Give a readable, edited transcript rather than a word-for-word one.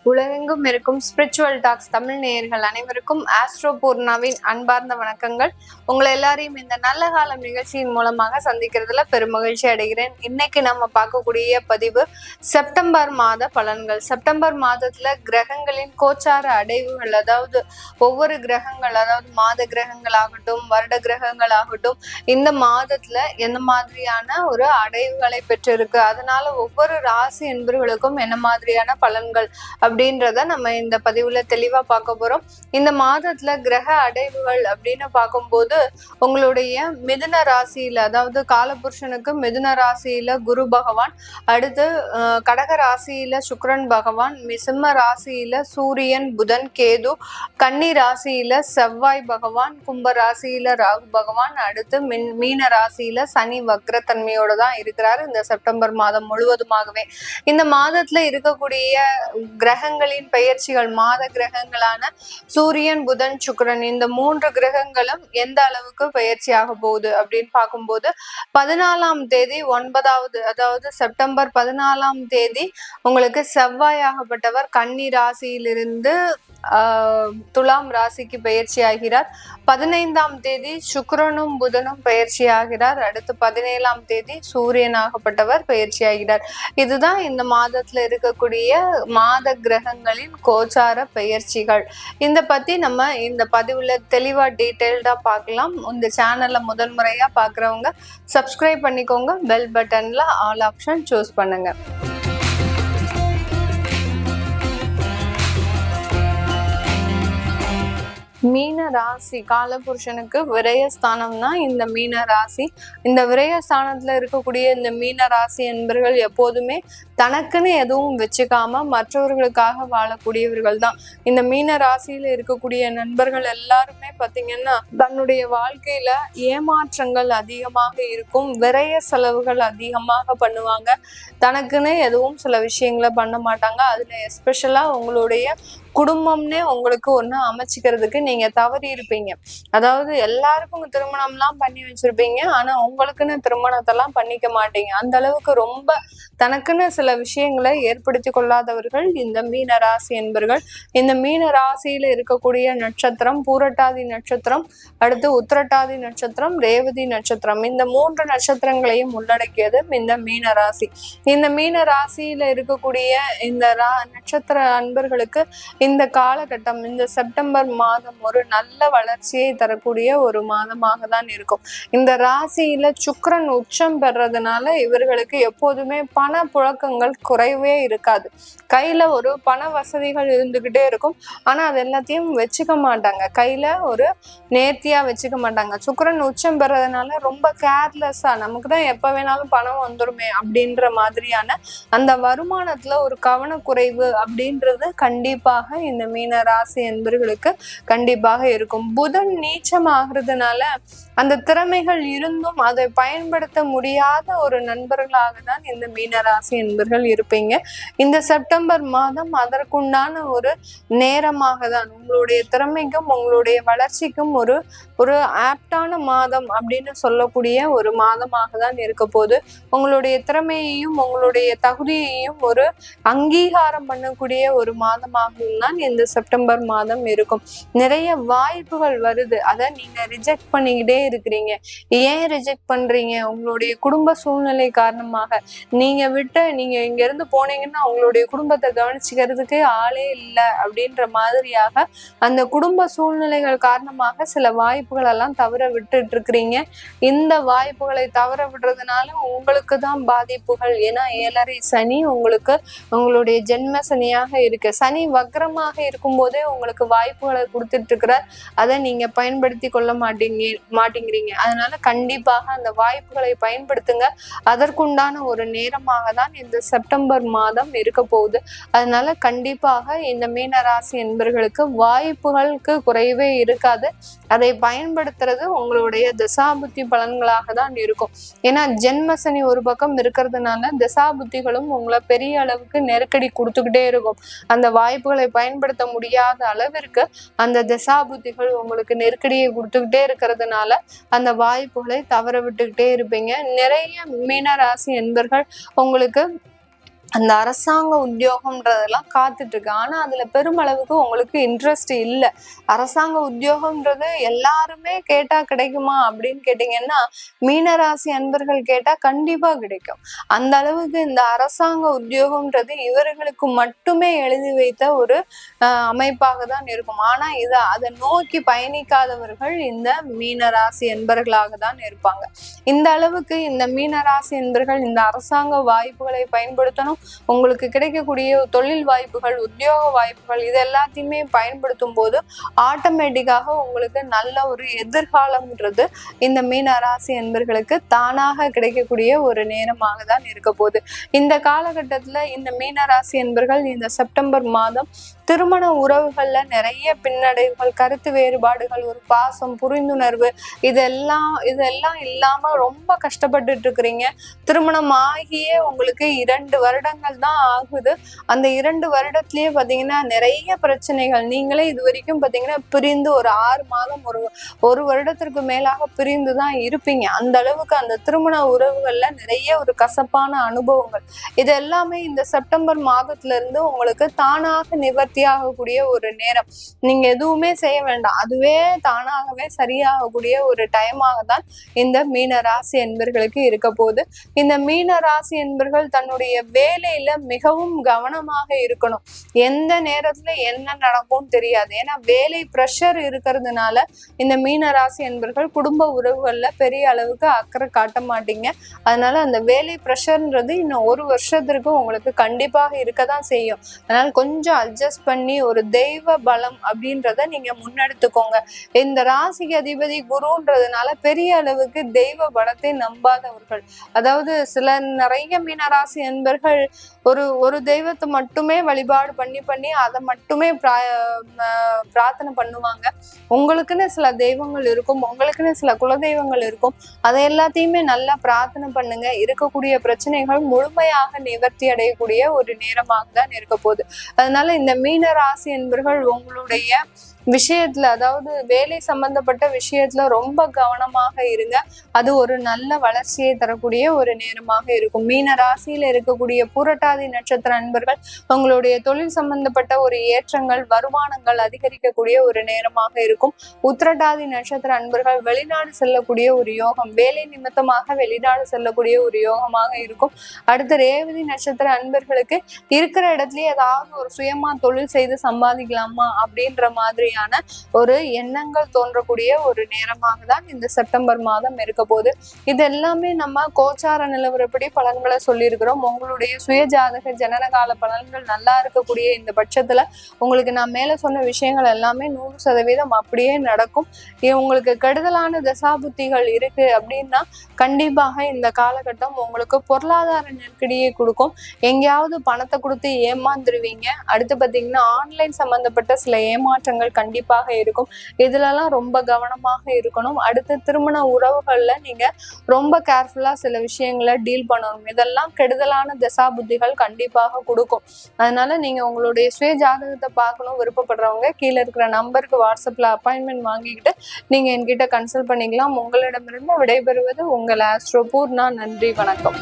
உலகெங்கும் இருக்கும் spiritual tax Tamil நேயர்கள் அனைவருக்கும் ஆஸ்ட்ரோ பூர்ணாவின் அன்பார்ந்த வணக்கங்கள். உங்களை எல்லாரையும் இந்த நல்ல காலம் நிகழ்ச்சியின் மூலமாக சந்திக்கிறதுல பெருமகிழ்ச்சி அடைகிறேன். இன்னைக்கு நம்ம பார்க்கக்கூடிய பதிவு செப்டம்பர் மாத பலன்கள். செப்டம்பர் மாதத்துல கிரகங்களின் கோச்சார அடைவுகள், அதாவது ஒவ்வொரு கிரகங்கள், அதாவது மாத கிரகங்கள் ஆகட்டும், வருட கிரகங்கள் ஆகட்டும், இந்த மாதத்துல எந்த மாதிரியான ஒரு அடைவுகளை பெற்றிருக்கு, அதனால ஒவ்வொரு ராசி என்பவர்களுக்கும் என்ன மாதிரியான பலன்கள் அப்படின்றத நம்ம இந்த பதிவுல தெளிவா பார்க்க போறோம். இந்த மாதத்துல கிரக அடைவுகள் அப்படின்னு பார்க்கும்போது உங்களுடைய மிதுன ராசியில, அதாவது காலபுருஷனுக்கு மிதுன ராசியில குரு பகவான், அடுத்து கடக ராசியில சுக்கிரன் பகவான், சிம்ம ராசியில சூரியன் புதன் கேது, கன்னி ராசியில செவ்வாய் பகவான், கும்ப ராசியில ராகு பகவான், அடுத்து மீன ராசியில சனி வக்ரத்தன்மையோட தான் இருக்கிறார் இந்த செப்டம்பர் மாதம் முழுவதுமாகவே. இந்த மாதத்துல இருக்கக்கூடிய கிரகங்களின் பெயர்ச்சிகள், மாத கிரகங்களான சூரியன் புதன் சுக்கிரன், இந்த 3 கிரகங்களும் எந்த அளவுக்கு பயிற்சி ஆக போகுது அப்படின்னு பார்க்கும்போது 14ஆம் தேதி 9வது, அதாவது செப்டம்பர் 14ஆம் தேதி உங்களுக்கு செவ்வாய் ஆகப்பட்டவர் கன்னி ராசியிலிருந்து துலாம் ராசிக்கு பயிற்சி ஆகிறார். 15ஆம் தேதி சுக்கிரனும் புதனும் பயிற்சி ஆகிறார். அடுத்து 17ஆம் தேதி சூரியன் ஆகப்பட்டவர் பயிற்சி ஆகிறார். இதுதான் இந்த மாதத்துல இருக்கக்கூடிய மாத கிரகங்களின் கோச்சார பெயர்ச்சிகள். இந்த பத்தி நம்ம இந்த பதிவுல தெளிவா டீட்டெயில்டா பார்க்கலாம். இந்த சேனல்ல முதன்முறையா பாக்குறவங்க சப்ஸ்கிரைப் பண்ணிக்கோங்க. பெல் பட்டன்ல ஆல் ஆப்ஷன் சூஸ் பண்ணுங்க. மீன ராசி காலபுருஷனுக்கு விரயஸ்தானம் தான் இந்த மீன ராசி. இந்த விரயஸ்தானத்துல இருக்கக்கூடிய இந்த மீன ராசி என்பர்கள் எப்போதுமே தனக்குன்னு எதுவும் வச்சுக்காம மற்றவர்களுக்காக வாழக்கூடியவர்கள் தான். இந்த மீன ராசியில இருக்கக்கூடிய நண்பர்கள் எல்லாருமே பார்த்தீங்கன்னா தன்னுடைய வாழ்க்கையில ஏமாற்றங்கள் அதிகமாக இருக்கும், விரய செலவுகள் அதிகமாக பண்ணுவாங்க, தனக்குன்னு எதுவும் சில விஷயங்களை பண்ண மாட்டாங்க. அதுல எஸ்பெஷலா உங்களுடைய குடும்பம்னே உங்களுக்கு ஒண்ணு அமைச்சிக்கிறதுக்கு நீங்க தவறி இருப்பீங்க. அதாவது எல்லாருக்கும் திருமணம்லாம் பண்ணி வச்சிருப்பீங்க, ஆனா உங்களுக்குன்னு திருமணத்தெல்லாம் பண்ணிக்க மாட்டீங்க. அந்த அளவுக்கு ரொம்ப தனக்குன்னு சில விஷயங்களை ஏற்படுத்தி கொள்ளாதவர்கள் இந்த மீன ராசி என்பர்கள். இந்த மீன ராசியில இருக்கக்கூடிய நட்சத்திரம் பூரட்டாதி நட்சத்திரம், அடுத்து உத்திரட்டாதி நட்சத்திரம், ரேவதி நட்சத்திரம், இந்த 3 நட்சத்திரங்களையும் உள்ளடக்கியது இந்த மீன ராசி. இந்த மீன ராசியில இருக்கக்கூடிய இந்த நட்சத்திர அன்பர்களுக்கு இந்த காலகட்டம், இந்த செப்டம்பர் மாதம் ஒரு நல்ல வளர்ச்சியை தரக்கூடிய ஒரு மாதமாக தான் இருக்கும். இந்த ராசியில சுக்கிரன் உச்சம் பெறதுனால இவர்களுக்கு எப்போதுமே பண புழக்கங்கள் குறைவே இருக்காது. கையில ஒரு பண வசதிகள் இருந்துகிட்டே இருக்கும், ஆனா அது எல்லாத்தையும் வச்சுக்க மாட்டாங்க, கையில ஒரு நேர்த்தியா வச்சுக்க மாட்டாங்க. சுக்கிரன் உச்சம் பெறதுனால ரொம்ப கேர்லெஸ்ஸா நமக்கு தான் எப்ப வேணாலும் பணம் வந்துருமே அப்படின்ற மாதிரியான அந்த வருமானத்துல ஒரு கவனக்குறைவு அப்படின்றது கண்டிப்பாக இந்த மீன ராசி என்பவர்களுக்கு கண்டிப்பாக இருக்கும். புதன் நீச்சம் ஆகுறதுனால அந்த திறமைகள் இருந்தும் அதை பயன்படுத்த முடியாத ஒரு நண்பர்களாக தான் இந்த மீனராசி என்பவர்கள் இருப்பீங்க. இந்த செப்டம்பர் மாதம் அதற்குண்டான ஒரு நேரமாக தான் உங்களுடைய திறமைக்கும் உங்களுடைய வளர்ச்சிக்கும் ஒரு ஆப்டான மாதம் அப்படின்னு சொல்லக்கூடிய ஒரு மாதமாக தான் இருக்க போது. உங்களுடைய திறமையையும் உங்களுடைய தகுதியையும் ஒரு அங்கீகாரம் பண்ணக்கூடிய ஒரு மாதமாகவும் தான் இந்த செப்டம்பர் மாதம் இருக்கும். நிறைய வாய்ப்புகள் வருது, அதை நீங்க ரிஜெக்ட் பண்ணிக்கிட்டே இருக்கிறீங்க. ஏன் ரிஜெக்ட் பண்றீங்க? உங்களுடைய குடும்ப சூழ்நிலை காரணமாக நீங்க இங்க இருந்து போனீங்கன்னா உங்களுடைய குடும்பத்தை கவனிச்சுக்கிறதுக்கு ஆளே இல்லை அப்படின்ற மாதிரியாக அந்த குடும்ப சூழ்நிலைகள் காரணமாக சில வாய்ப்புகள் எல்லாம் தவற விட்டுட்டு இருக்கிறீங்க. இந்த வாய்ப்புகளை தவற விடுறதுனால உங்களுக்கு தான் பாதிப்புகள். ஏன்னா 7.5 சனி உங்களுக்கு உங்களுடைய ஜென்ம சனியாக இருக்கு. சனி வக்ரமாக இருக்கும் போதே உங்களுக்கு வாய்ப்புகளை கொடுத்துட்டு இருக்கிறார், அதை நீங்க பயன்படுத்தி கொள்ள மாட்டேங்கிறீங்க. அதனால கண்டிப்பாக அந்த வாய்ப்புகளை பயன்படுத்துங்க. அதற்குண்டான ஒரு நேரமாக தான் இந்த செப்டம்பர் மாதம் இருக்க போகுது. அதனால கண்டிப்பாக இந்த மீனராசி என்பவர்களுக்கு வாய்ப்புகளுக்கு குறைவே இருக்காது. அதை பயன்படுத்துறது உங்களுடைய தசாபுத்தி பலன்களாக தான் இருக்கும். ஏன்னா ஜென்மசனி ஒரு பக்கம் இருக்கிறதுனால தசாபுத்திகளும் உங்களை பெரிய அளவுக்கு நெருக்கடி கொடுத்துக்கிட்டே இருக்கும். அந்த வாய்ப்புகளை பயன்படுத்த முடியாத அளவிற்கு அந்த தசாபுத்திகள் உங்களுக்கு நெருக்கடியை கொடுத்துக்கிட்டே இருக்கிறதுனால அந்த வாய்ப்புகளை தவற விட்டுக்கிட்டே இருப்பீங்க. நிறைய மீனராசி என்பர்கள் உங்களுக்கு அந்த அரசாங்க உத்தியோகம்ன்றதெல்லாம் காத்துட்டு இருக்கு. ஆனா அதுல பெருமளவுக்கு உங்களுக்கு இன்ட்ரெஸ்ட் இல்லை. அரசாங்க உத்தியோகம்ன்றது எல்லாருமே கேட்டா கிடைக்குமா அப்படின்னு கேட்டீங்கன்னா, மீனராசி அன்பர்கள் கேட்டா கண்டிப்பா கிடைக்கும். அந்த அளவுக்கு இந்த அரசாங்க உத்தியோகம்ன்றது இவர்களுக்கு மட்டுமே எழுதி வைத்த ஒரு அமைப்பாக தான் இருக்கும். ஆனா அதை நோக்கி பயணிக்காதவர்கள் இந்த மீனராசி என்பர்களாக தான் இருப்பாங்க. இந்த அளவுக்கு இந்த மீனராசி என்பர்கள் இந்த அரசாங்க வாய்ப்புகளை பயன்படுத்தணும். உங்களுக்கு கிடைக்கக்கூடிய தொழில் வாய்ப்புகள், உத்தியோக வாய்ப்புகள் இது எல்லாத்தையுமே பயன்படுத்தும் போது ஆட்டோமேட்டிக்காக உங்களுக்கு நல்ல ஒரு எதிர்காலம்ன்றது இந்த மீனராசி என்பர்களுக்கு தானாக கிடைக்கக்கூடிய ஒரு நேரமாக தான் இருக்க போகுது. இந்த காலகட்டத்துல இந்த மீனராசி என்பர்கள் இந்த செப்டம்பர் மாதம் திருமண உறவுகள்ல நிறைய பின்னடைவுகள், கருத்து வேறுபாடுகள், ஒரு பாசம், புரிந்துணர்வு இதெல்லாம் இல்லாம ரொம்ப கஷ்டப்பட்டுட்டு இருக்கிறீங்க. திருமணம் ஆகியே உங்களுக்கு 2 வருடங்கள் தான் ஆகுது. அந்த 2 வருடத்திலேயே பாத்தீங்கன்னா நிறைய பிரச்சனைகள். நீங்களே இது வரைக்கும் பாத்தீங்கன்னா பிரிந்து ஒரு 6 மாதம் ஒரு வருடத்திற்கு மேலாக பிரிந்து தான் இருப்பீங்க. அந்த அளவுக்கு அந்த திருமண உறவுகள்ல நிறைய ஒரு கசப்பான அனுபவங்கள் இது எல்லாமே இந்த செப்டம்பர் மாதத்துல இருந்து உங்களுக்கு தானாக நிவர்த்தி ஆகக்கூடிய ஒரு நேரம். நீங்க எதுவுமே செய்ய வேண்டாம், அதுவே தானாகவே சரியாகக்கூடிய ஒரு டைமாக தான் இந்த மீன ராசி என்பர்களுக்கு இருக்க போகுது. இந்த மீன ராசி என்பர்கள் தன்னுடைய வேலையில மிகவும் கவனமாக இருக்கணும். எந்த நேரத்துல என்ன நடக்கும் தெரியாது. ஏன்னா வேலை பிரஷர் இருக்கிறதுனால இந்த மீன ராசி என்பர்கள் குடும்ப உறவுகள்ல பெரிய அளவுக்கு அக்கறை காட்ட மாட்டீங்க. அதனால அந்த வேலை பிரஷர்ன்றது இன்னும் 1 வருஷத்திற்கு உங்களுக்கு கண்டிப்பாக இருக்கதான் செய்யும். அதனால கொஞ்சம் அட்ஜஸ்ட் பண்ணி ஒரு தெய்வ பலம் அப்படின்றத நீங்க முன்னெடுத்துக்கோங்க. இந்த ராசிக்கு அதிபதி குருன்றதுனால பெரிய அளவுக்கு தெய்வ பலத்தை நம்பாதவர்கள், அதாவது நிறைய மீனராசி என்பர்கள் ஒரு தெய்வத்தை மட்டுமே வழிபாடு பண்ணி அதை மட்டுமே பிரார்த்தனை பண்ணுவாங்க. உங்களுக்குன்னு சில தெய்வங்கள் இருக்கும், உங்களுக்குன்னு சில குலதெய்வங்கள் இருக்கும். அதை எல்லாத்தையுமே நல்லா பிரார்த்தனை பண்ணுங்க. இருக்கக்கூடிய பிரச்சனைகள் முழுமையாக நிவர்த்தி அடையக்கூடிய ஒரு நேரமாக தான் இருக்க போகுது. அதனால இந்த மீன ராசி என்பர்கள் உங்களுடைய விஷயத்துல, அதாவது வேலை சம்பந்தப்பட்ட விஷயத்துல ரொம்ப கவனமாக இருங்க. அது ஒரு நல்ல வளர்ச்சியை தரக்கூடிய ஒரு நேரமாக இருக்கும். மீன ராசியில இருக்கக்கூடிய பூரட்டாதி நட்சத்திர அன்பர்கள் உங்களுடைய தொழில் சம்பந்தப்பட்ட ஒரு ஏற்றங்கள், வருமானங்கள் அதிகரிக்கக்கூடிய ஒரு நேரமாக இருக்கும். உத்திரட்டாதி நட்சத்திர அன்பர்கள் வெளிநாடு செல்லக்கூடிய ஒரு யோகம், வேலை நிமித்தமாக வெளிநாடு செல்லக்கூடிய ஒரு யோகமாக இருக்கும். அடுத்து ரேவதி நட்சத்திர அன்பர்களுக்கு இருக்கிற இடத்துலயே ஏதாவது ஒரு சுயமா தொழில் செய்து சம்பாதிக்கலாமா அப்படின்ற மாதிரியான ஒரு எண்ணங்கள் தோன்றக்கூடிய ஒரு நேரமாக தான் இந்த செப்டம்பர் மாதம் இருக்க போகுது. இது எல்லாமே நம்ம கோச்சார நிலவரப்படி பலன்களை சொல்லியிருக்கிறோம். உங்களுடைய சுய ஜாதக ஜனனகால பலன்கள் நல்லா இருக்கக்கூடிய இந்த பட்சத்துல உங்களுக்கு நான் மேல சொன்ன விஷயங்கள் எல்லாமே 100% அப்படியே நடக்கும். உங்களுக்கு கெடுதலான தசாபுத்திகள் இருக்கு அப்படின்னா கண்டிப்பாக இந்த காலகட்டம் உங்களுக்கு பொருளாதார நெருக்கடியை கொடுக்கும். எங்கேயாவது பணத்தை கொடுத்து ஏமாந்துருவீங்க. அடுத்து பார்த்தீங்கன்னா ஆன்லைன் சம்பந்தப்பட்ட சில ஏமாற்றங்கள் கண்டிப்பாக இருக்கும். இதுலலாம் ரொம்ப கவனமாக இருக்கணும். அடுத்து திருமண உறவுகள்ல நீங்க ரொம்ப கேர்ஃபுல்லா சில விஷயங்களை டீல் பண்ணணும். இதெல்லாம் கெடுதலான தசாபுத்திகள் கண்டிப்பாக கொடுக்கும். அதனால நீங்க உங்களுடைய சுய ஜாதகத்தை பார்க்கணும் விருப்பப்படுறவங்க கீழே இருக்கிற நம்பருக்கு வாட்ஸ்அப்ல அப்பாயின்மெண்ட் வாங்கிக்கிட்டு நீங்க என்கிட்ட கன்சல்ட் பண்ணிக்கலாம். உங்களிடமிருந்து விடைபெறுவது உங்கள் ஆஸ்ட்ரோ பூர்ணா. நன்றி, வணக்கம்.